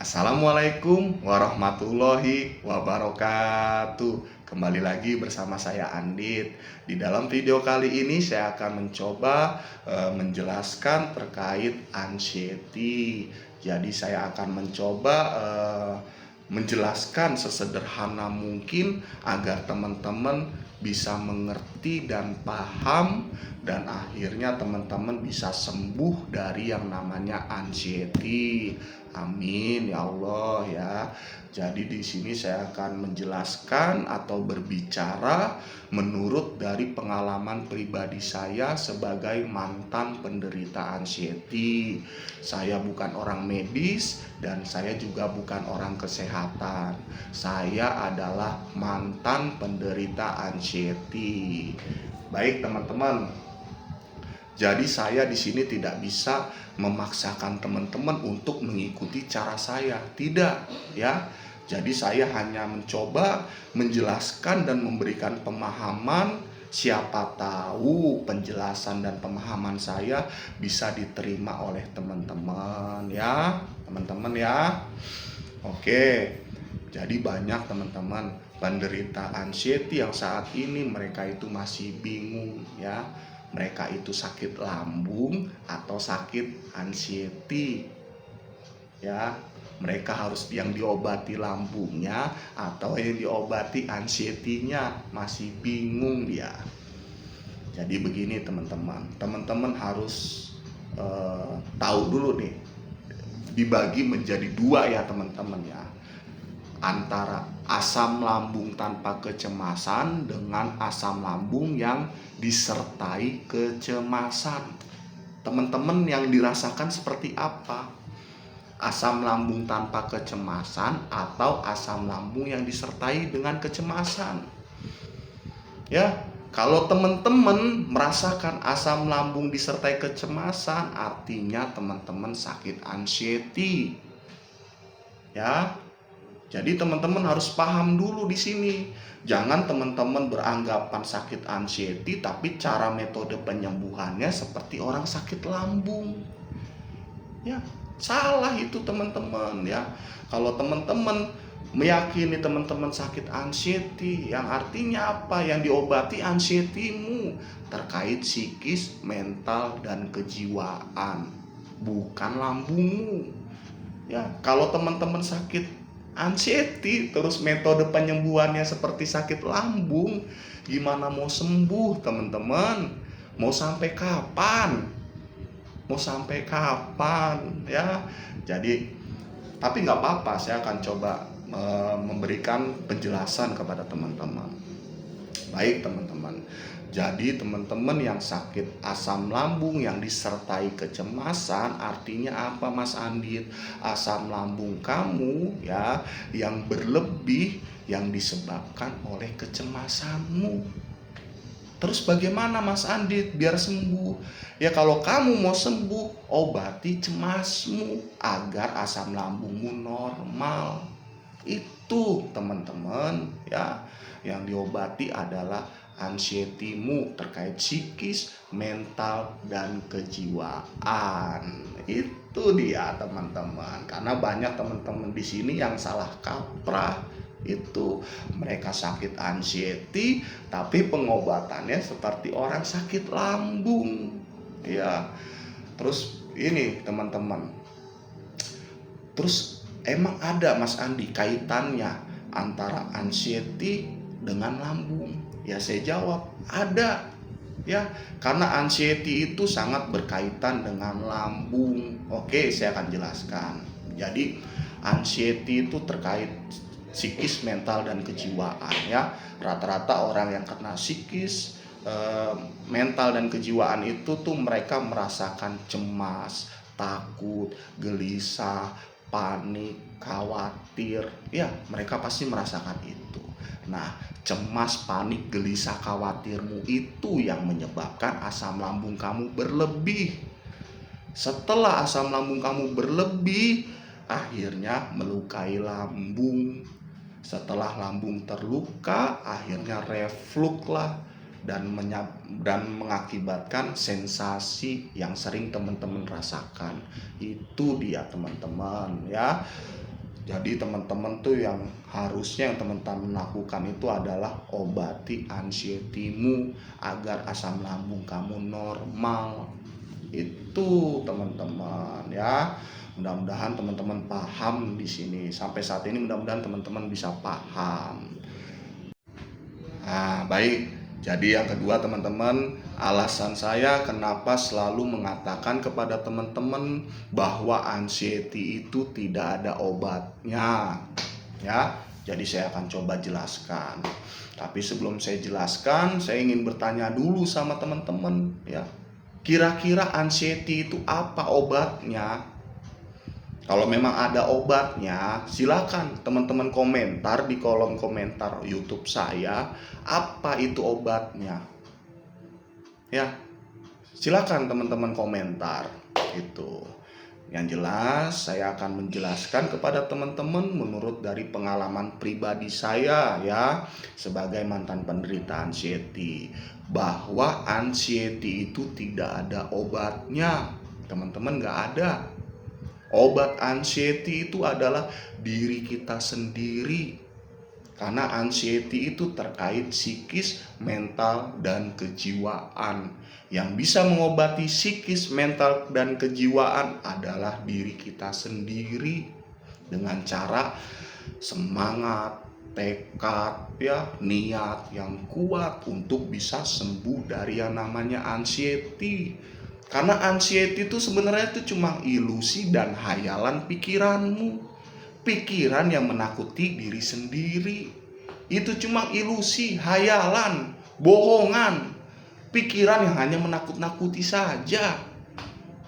Assalamualaikum warahmatullahi wabarakatuh. Kembali lagi bersama saya Andit. Di dalam video kali ini saya akan mencoba menjelaskan terkait anxiety. Jadi saya akan mencoba menjelaskan sesederhana mungkin agar teman-teman bisa mengerti dan paham, dan akhirnya teman-teman bisa sembuh dari yang namanya anxiety. Amin ya Allah ya. Jadi di sini saya akan menjelaskan atau berbicara menurut dari pengalaman pribadi saya sebagai mantan penderita anxiety. Saya bukan orang medis dan saya juga bukan orang kesehatan. Saya adalah mantan penderita anxiety. Baik teman-teman. Jadi saya di sini tidak bisa memaksakan teman-teman untuk mengikuti cara saya, tidak ya. Jadi saya hanya mencoba menjelaskan dan memberikan pemahaman, siapa tahu penjelasan dan pemahaman saya bisa diterima oleh teman-teman ya, teman-teman ya. Oke. Jadi banyak teman-teman penderita anxiety yang saat ini mereka itu masih bingung ya. Mereka itu sakit lambung atau sakit anxiety ya. Mereka harus yang diobati lambungnya atau yang diobati anxiety-nya, masih bingung dia. Jadi begini teman-teman, teman-teman harus tahu dulu nih, dibagi menjadi dua ya teman-teman ya, antara asam lambung tanpa kecemasan dengan asam lambung yang disertai kecemasan. Teman-teman yang dirasakan seperti apa? Asam lambung tanpa kecemasan atau asam lambung yang disertai dengan kecemasan? Ya, kalau teman-teman merasakan asam lambung disertai kecemasan, artinya teman-teman sakit anxiety. Ya, jadi teman-teman harus paham dulu di sini. Jangan teman-teman beranggapan sakit anxiety tapi cara metode penyembuhannya seperti orang sakit lambung. Ya, salah itu teman-teman ya. Kalau teman-teman meyakini teman-teman sakit anxiety, yang artinya apa? Yang diobati anxiety-mu terkait psikis, mental dan kejiwaan, bukan lambungmu. Ya, kalau teman-teman sakit anxiety terus metode penyembuhannya seperti sakit lambung, gimana mau sembuh teman-teman? Mau sampai kapan? Mau sampai kapan ya? Jadi tapi nggak apa-apa, saya akan coba memberikan penjelasan kepada teman-teman. Baik teman-teman, jadi teman-teman yang sakit asam lambung yang disertai kecemasan, artinya apa Mas Andit? Asam lambung kamu ya yang berlebih yang disebabkan oleh kecemasanmu. Terus bagaimana Mas Andit biar sembuh? Ya kalau kamu mau sembuh, obati cemasmu agar asam lambungmu normal. Itu teman-teman ya. Yang diobati adalah anxiety-mu terkait psikis, mental, dan kejiwaan. Itu dia teman-teman. Karena banyak teman-teman di sini yang salah kaprah. Itu mereka sakit anxiety tapi pengobatannya seperti orang sakit lambung ya. Terus ini teman-teman, terus emang ada Mas Andi kaitannya antara anxiety dengan lambung? Ya saya jawab ada ya, karena anxiety itu sangat berkaitan dengan lambung. Oke, saya akan jelaskan. Jadi anxiety itu terkait psikis, mental, dan kejiwaan ya. Rata-rata orang yang kena psikis, mental, dan kejiwaan itu tuh mereka merasakan cemas, takut, gelisah, panik, khawatir. Ya, mereka pasti merasakan itu. Nah, cemas, panik, gelisah, khawatirmu itu yang menyebabkan asam lambung kamu berlebih. Setelah asam lambung kamu berlebih, akhirnya melukai lambung. Setelah lambung terluka, akhirnya reflux lah dan mengakibatkan sensasi yang sering teman-teman rasakan. Itu dia teman-teman ya. Jadi teman-teman tuh yang harusnya yang teman-teman lakukan itu adalah obati anxiety-mu agar asam lambung kamu normal. Itu teman-teman ya. Mudah-mudahan teman-teman paham di sini. Sampai saat ini mudah-mudahan teman-teman bisa paham. Nah, baik. Jadi yang kedua teman-teman, alasan saya kenapa selalu mengatakan kepada teman-teman bahwa anxiety itu tidak ada obatnya. Ya, jadi saya akan coba jelaskan. Tapi sebelum saya jelaskan, saya ingin bertanya dulu sama teman-teman ya. Kira-kira anxiety itu apa obatnya? Kalau memang ada obatnya, silakan teman-teman komentar di kolom komentar YouTube saya, apa itu obatnya. Ya, silakan teman-teman komentar itu. Yang jelas saya akan menjelaskan kepada teman-teman menurut dari pengalaman pribadi saya ya, sebagai mantan penderita anxiety, bahwa anxiety itu tidak ada obatnya. Teman-teman, nggak ada. Obat anxiety itu adalah diri kita sendiri. Karena anxiety itu terkait psikis, mental, dan kejiwaan. Yang bisa mengobati psikis, mental, dan kejiwaan adalah diri kita sendiri. Dengan cara semangat, tekad, ya, niat yang kuat untuk bisa sembuh dari yang namanya anxiety. Karena anxiety itu sebenarnya itu cuma ilusi dan hayalan pikiranmu. Pikiran yang menakuti diri sendiri. Itu cuma ilusi, hayalan, bohongan. Pikiran yang hanya menakut-nakuti saja.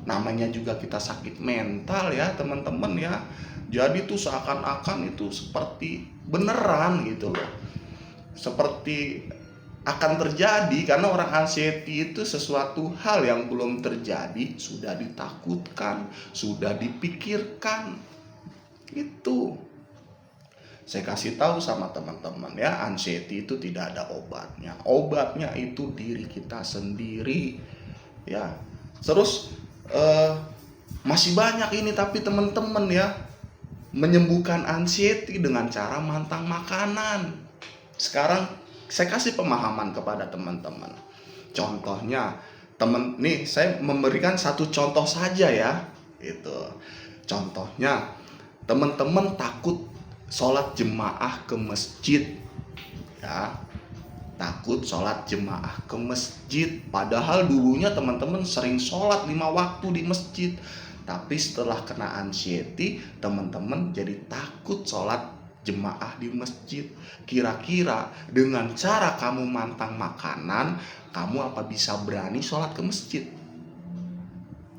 Namanya juga kita sakit mental ya teman-teman ya. Jadi itu seakan-akan itu seperti beneran gitu loh. Seperti akan terjadi, karena orang anxiety itu sesuatu hal yang belum terjadi sudah ditakutkan, sudah dipikirkan. Itu saya kasih tahu sama teman-teman ya, anxiety itu tidak ada obatnya. Obatnya itu diri kita sendiri ya. Terus masih banyak ini tapi teman-teman ya, menyembuhkan anxiety dengan cara mantang makanan. Sekarang saya kasih pemahaman kepada teman-teman. Contohnya, nih saya memberikan satu contoh saja ya. Itu. Contohnya, teman-teman takut sholat jemaah ke masjid. Ya. Takut sholat jemaah ke masjid. Padahal dulunya teman-teman sering sholat 5 waktu di masjid. Tapi setelah kena anxiety, teman-teman jadi takut sholat jemaah di masjid. Kira-kira dengan cara kamu mantang makanan, kamu apa bisa berani sholat ke masjid?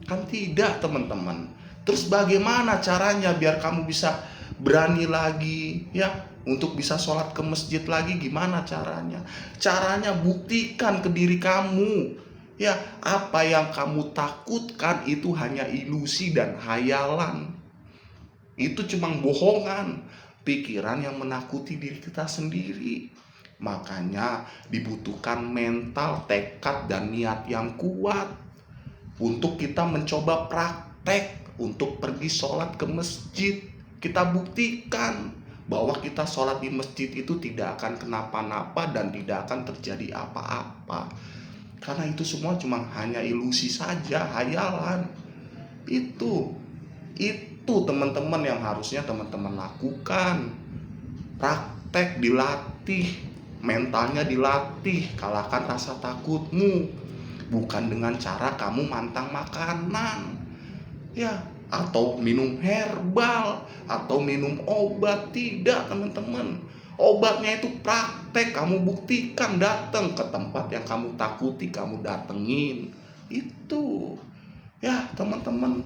Kan tidak teman-teman. Terus bagaimana caranya biar kamu bisa berani lagi ya untuk bisa sholat ke masjid lagi? Gimana caranya? Caranya buktikan ke diri kamu ya, apa yang kamu takutkan itu hanya ilusi dan hayalan. Itu cuma bohongan, pikiran yang menakuti diri kita sendiri. Makanya dibutuhkan mental, tekad, dan niat yang kuat untuk kita mencoba praktek untuk pergi sholat ke masjid. Kita buktikan bahwa kita sholat di masjid itu tidak akan kenapa-napa dan tidak akan terjadi apa-apa. Karena itu semua cuma hanya ilusi saja, hayalan. Itu teman-teman yang harusnya teman-teman lakukan. Praktek, dilatih, mentalnya dilatih, kalahkan rasa takutmu. Bukan dengan cara kamu mantang makanan ya, atau minum herbal, atau minum obat. Tidak teman-teman. Obatnya itu praktek, kamu buktikan, datang ke tempat yang kamu takuti, kamu datengin. Itu ya teman-teman.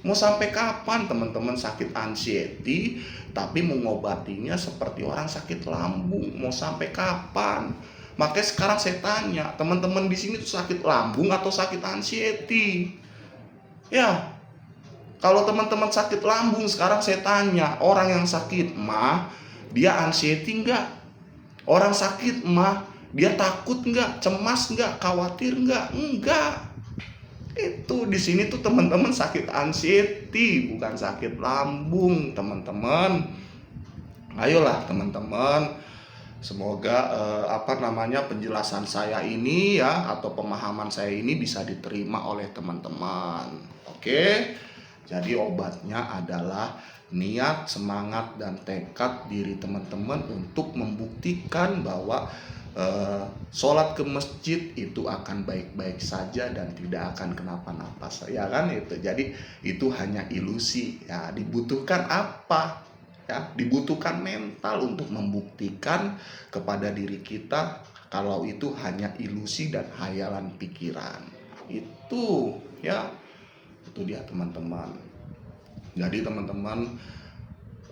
Mau sampai kapan teman-teman sakit anxiety tapi mengobatinya seperti orang sakit lambung? Mau sampai kapan? Makanya sekarang saya tanya, teman-teman di sini tuh sakit lambung atau sakit anxiety? Ya, kalau teman-teman sakit lambung, sekarang saya tanya, orang yang sakit mah dia anxiety enggak? Orang sakit mah dia takut enggak? Cemas enggak? Khawatir enggak? Enggak. Itu di sini tuh teman-teman sakit anxiety, bukan sakit lambung, teman-teman. Ayolah teman-teman, semoga penjelasan saya ini ya, atau pemahaman saya ini bisa diterima oleh teman-teman. Oke. Jadi obatnya adalah niat, semangat, dan tekad diri teman-teman untuk membuktikan bahwa sholat ke masjid itu akan baik-baik saja dan tidak akan kenapa-napa, ya kan itu. Jadi itu hanya ilusi ya. Dibutuhkan apa ya? Dibutuhkan mental untuk membuktikan kepada diri kita kalau itu hanya ilusi dan hayalan pikiran. Itu ya, itu dia teman-teman. Jadi teman-teman,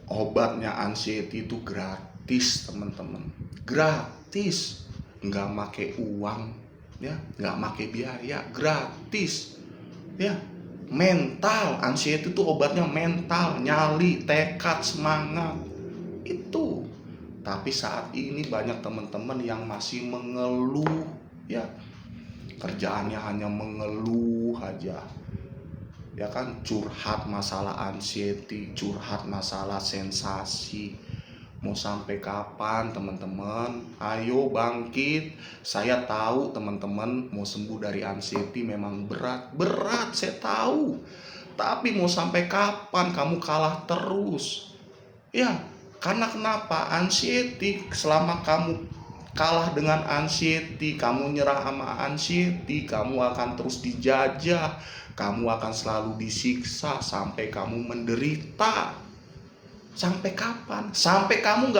obatnya anxiety itu gratis teman-teman, gratis, nggak make uang ya, nggak make biaya, gratis ya. Mental, anxiety itu obatnya mental, nyali, tekad, semangat itu. Tapi saat ini banyak teman-teman yang masih mengeluh ya, kerjaannya hanya mengeluh aja ya kan, curhat masalah anxiety, curhat masalah sensasi. Mau sampai kapan teman-teman? Ayo bangkit. Saya tahu teman-teman mau sembuh dari anxiety memang berat, saya tahu. Tapi mau sampai kapan kamu kalah terus? Ya, karena kenapa? Anxiety, selama kamu kalah dengan anxiety, kamu nyerah sama anxiety, kamu akan terus dijajah, kamu akan selalu disiksa sampai kamu menderita. Sampai kapan? Sampai kamu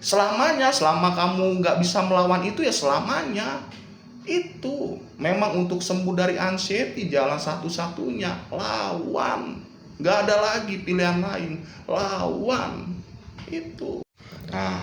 selamanya. Selama kamu nggak bisa melawan itu ya selamanya. Itu memang untuk sembuh dari anxiety jalan satu-satunya lawan. Nggak ada lagi pilihan lain, lawan itu. Nah,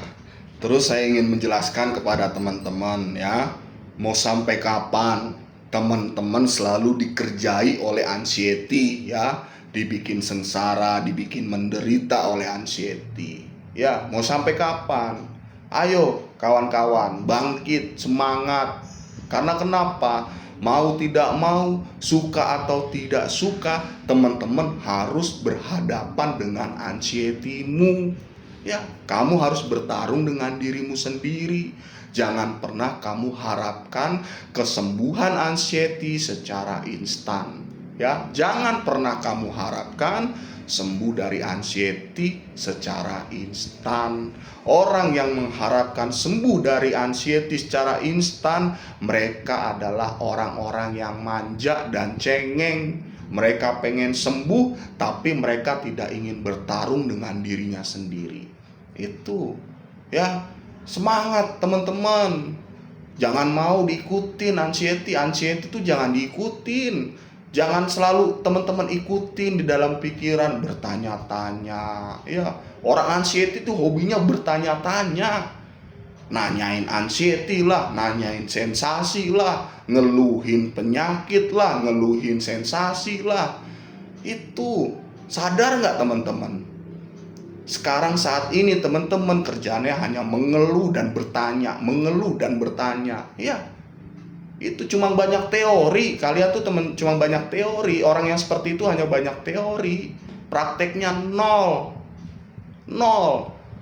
terus saya ingin menjelaskan kepada teman-teman ya, mau sampai kapan teman-teman selalu dikerjai oleh anxiety ya, dibikin sengsara, dibikin menderita oleh anxiety. Ya, mau sampai kapan? Ayo kawan-kawan, bangkit, semangat. Karena kenapa? Mau tidak mau, suka atau tidak suka, teman-teman harus berhadapan dengan anxiety-mu. Ya, kamu harus bertarung dengan dirimu sendiri. Jangan pernah kamu harapkan kesembuhan anxiety secara instan. Ya, jangan pernah kamu harapkan sembuh dari anxiety secara instan. Orang yang mengharapkan sembuh dari anxiety secara instan, mereka adalah orang-orang yang manja dan cengeng. Mereka pengen sembuh, tapi mereka tidak ingin bertarung dengan dirinya sendiri. Itu ya, semangat teman-teman. Jangan mau diikutin anxiety itu jangan diikutin. Jangan selalu teman-teman ikutin di dalam pikiran, bertanya-tanya. Ya, orang anxiety itu hobinya bertanya-tanya. Nanyain anxiety lah, nanyain sensasi lah, ngeluhin penyakit lah, ngeluhin sensasi lah. Itu sadar nggak teman-teman? Sekarang saat ini teman-teman kerjaannya hanya mengeluh dan bertanya, mengeluh dan bertanya. Ya, itu cuma banyak teori. Kalian tuh cuma banyak teori. Orang yang seperti itu hanya banyak teori, prakteknya nol.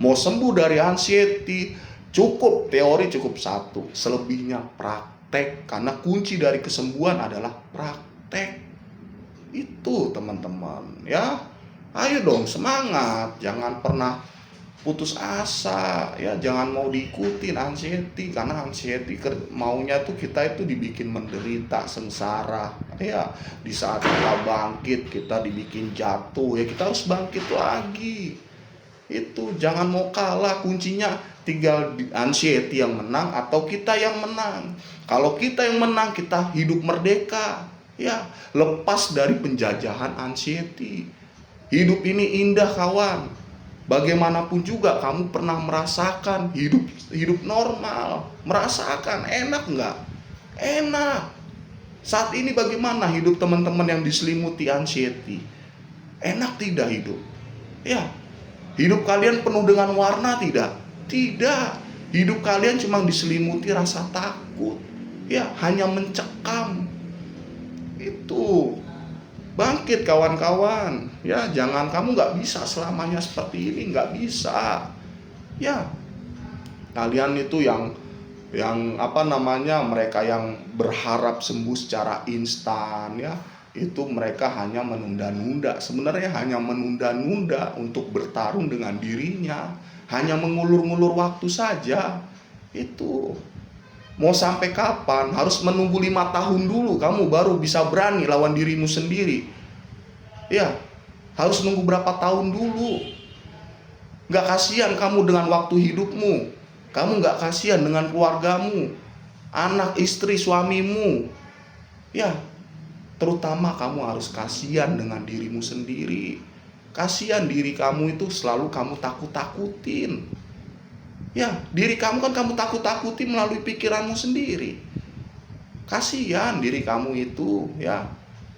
Mau sembuh dari anxiety cukup teori, cukup satu, selebihnya praktek. Karena kunci dari kesembuhan adalah praktek. Itu teman-teman ya. Ayo dong semangat, jangan pernah putus asa ya, jangan mau diikutin anxiety. Karena anxiety maunya tuh kita itu dibikin menderita, sengsara ya. Di saat kita bangkit, kita dibikin jatuh ya, kita harus bangkit lagi. Itu jangan mau kalah. Kuncinya tinggal anxiety yang menang atau kita yang menang. Kalau kita yang menang, kita hidup merdeka ya, lepas dari penjajahan anxiety. Hidup ini indah kawan. Bagaimanapun juga kamu pernah merasakan hidup normal, merasakan enak nggak? Enak. Saat ini bagaimana hidup teman-teman yang diselimuti anxiety? Enak tidak hidup? Ya. Hidup kalian penuh dengan warna tidak? Tidak. Hidup kalian cuma diselimuti rasa takut. Ya, hanya mencekam. Itu bangkit kawan-kawan, ya. Jangan, kamu nggak bisa selamanya seperti ini, nggak bisa, ya. Kalian itu yang mereka yang berharap sembuh secara instan, ya, itu mereka hanya menunda-nunda. Sebenarnya hanya menunda-nunda untuk bertarung dengan dirinya, hanya mengulur-ngulur waktu saja. Itu mau sampai kapan? Harus menunggu 5 tahun dulu kamu baru bisa berani lawan dirimu sendiri, ya. Harus nunggu berapa tahun dulu? Gak kasihan kamu dengan waktu hidupmu? Kamu gak kasihan dengan keluargamu, anak, istri, suamimu, ya. Terutama kamu harus kasihan dengan dirimu sendiri. Kasihan diri kamu itu selalu kamu takut-takutin, ya. Diri kamu kan kamu takut-takutin melalui pikiranmu sendiri. Kasihan diri kamu itu, ya.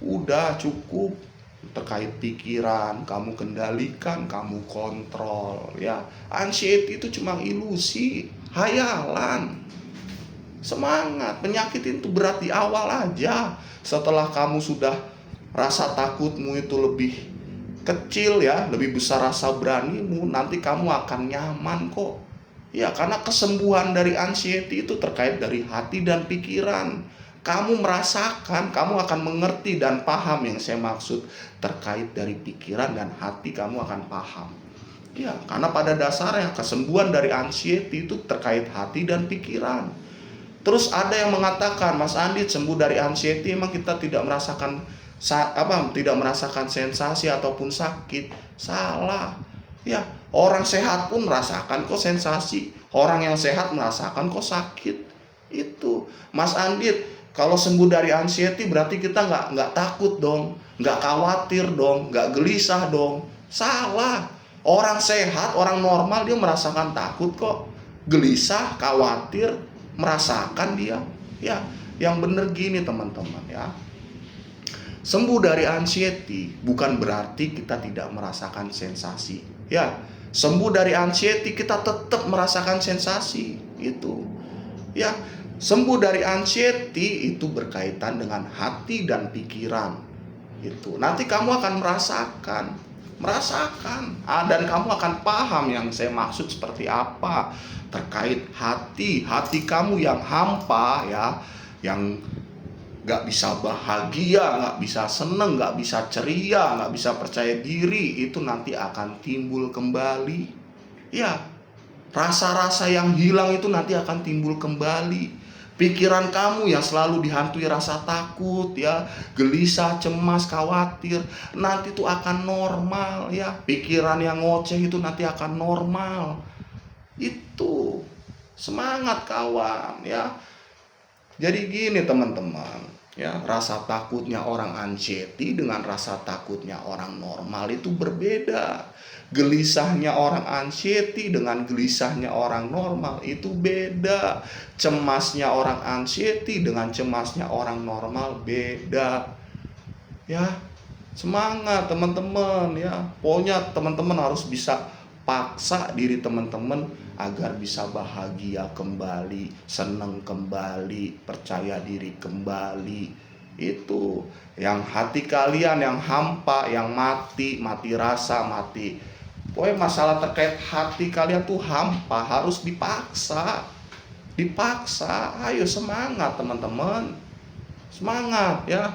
Udah cukup. Terkait pikiran, kamu kendalikan, kamu kontrol, ya. Anxiety itu cuma ilusi, hayalan. Semangat, penyakit itu berat di awal aja. Setelah kamu sudah rasa takutmu itu lebih kecil, ya, lebih besar rasa beranimu, nanti kamu akan nyaman kok. Ya, karena kesembuhan dari anxiety itu terkait dari hati dan pikiran. Kamu merasakan, kamu akan mengerti dan paham yang saya maksud terkait dari pikiran dan hati, kamu akan paham. Ya, karena pada dasarnya kesembuhan dari anxiety itu terkait hati dan pikiran. Terus ada yang mengatakan, Mas Andi, sembuh dari anxiety emang kita tidak merasakan sensasi ataupun sakit. Salah. Ya, orang sehat pun merasakan kok sensasi. Orang yang sehat merasakan kok sakit. Itu, Mas Andit, kalau sembuh dari anxiety berarti kita nggak takut dong, nggak khawatir dong, nggak gelisah dong. Salah. Orang sehat, orang normal dia merasakan takut kok, gelisah, khawatir, merasakan dia. Ya, yang bener gini teman-teman, ya. Sembuh dari anxiety bukan berarti kita tidak merasakan sensasi. Ya, sembuh dari anxiety kita tetap merasakan sensasi. Itu, ya. Sembuh dari anxiety itu berkaitan dengan hati dan pikiran. Itu nanti kamu akan merasakan, dan kamu akan paham yang saya maksud seperti apa terkait hati kamu yang hampa, ya, yang gak bisa bahagia, gak bisa seneng, gak bisa ceria, gak bisa percaya diri. Itu nanti akan timbul kembali, ya. Rasa-rasa yang hilang itu nanti akan timbul kembali. Pikiran kamu yang selalu dihantui rasa takut, ya, gelisah, cemas, khawatir, nanti itu akan normal, ya. Pikiran yang ngoceh itu nanti akan normal. Itu, semangat kawan, ya. Jadi gini teman-teman, ya, rasa takutnya orang anxiety dengan rasa takutnya orang normal itu berbeda. Gelisahnya orang anxiety dengan gelisahnya orang normal itu beda. Cemasnya orang anxiety dengan cemasnya orang normal beda. Ya, semangat teman-teman, ya. Pokoknya teman-teman harus bisa paksa diri teman-teman agar bisa bahagia kembali, senang kembali, percaya diri kembali. Itu yang hati kalian yang hampa, yang mati rasa, mati. Pokoknya masalah terkait hati kalian tuh hampa, harus dipaksa. Ayo semangat teman-teman. Semangat, ya.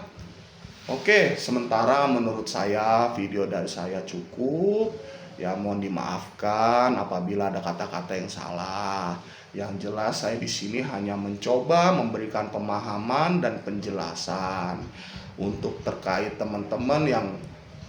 Oke, sementara menurut saya video dari saya cukup. Ya, mohon dimaafkan apabila ada kata-kata yang salah. Yang jelas saya di sini hanya mencoba memberikan pemahaman dan penjelasan untuk terkait teman-teman yang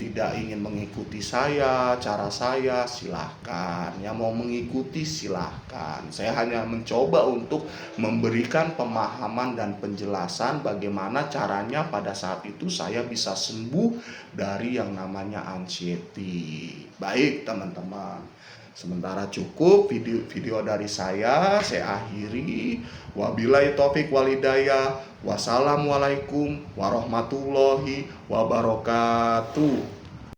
tidak ingin mengikuti cara saya, silahkan. Yang mau mengikuti silahkan. Saya hanya mencoba untuk memberikan pemahaman dan penjelasan bagaimana caranya pada saat itu saya bisa sembuh dari yang namanya anxiety. Baik teman-teman, sementara cukup video dari saya akhiri. Wabillahi taufik walhidayah. Wassalamualaikum warahmatullahi wabarakatuh.